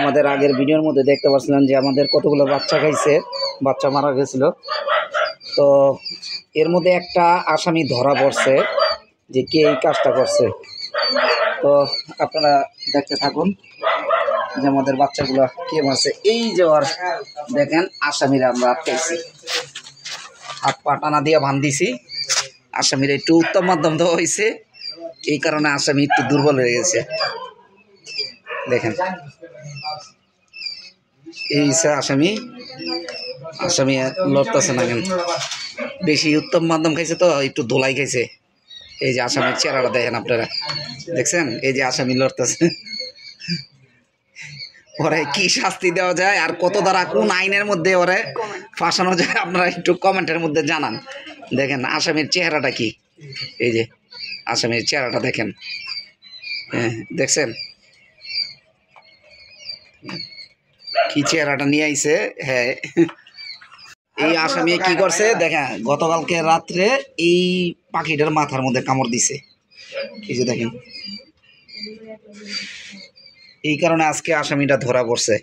আমাদের আগের ভিডিওর মধ্যে দেখতে পাচ্ছিলেন যে আমাদের কতগুলো বাচ্চা খাইছে, বাচ্চা মারা গেছিল। তো এর মধ্যে একটা আসামি ধরা পড়ছে যে কে এই কাজটা করছে। তো আপনারা দেখতে থাকুন যে আমাদের বাচ্চাগুলো কে মারছে। এই যে ওর দেখেন আসামিরা আমরা আটকাইছি, হাত পা টানা দিয়ে বান্ধিছি। আসামিরা একটু উত্তম মাধ্যম দেওয়া হয়েছে, এই কারণে আসামি একটু দুর্বল হয়ে গেছে। দেখেন এই আসামি আসামি লড়তেছে না কেন, বেশি উত্তম মাধ্যম খাইছে তো একটু ধোলাই খাইছে। এই যে আসামির চেহারাটা দেখেন আপনারা, দেখছেন? এই যে আসামি লড়তেছে। ওরে কি শাস্তি দেওয়া যায় আর কত দ্বারা কোন আইনের মধ্যে ওরে ফাঁসানো যায় আপনারা একটু কমেন্টের মধ্যে জানান। দেখেন আসামির চেহারাটা কি, এই যে আসামির চেহারাটা দেখেন, হ্যাঁ দেখছেন কি চেহারাটা নিয়ে আইছে। হ্যাঁ এই আসামি কি করছে দেখেন, গতকালকে রাত্রে এই পাখিটার মাথার মধ্যে কামড় দিছে, এই যে দেখেন। এই কারণে আজকে আসামিটা ধরা পড়ছে।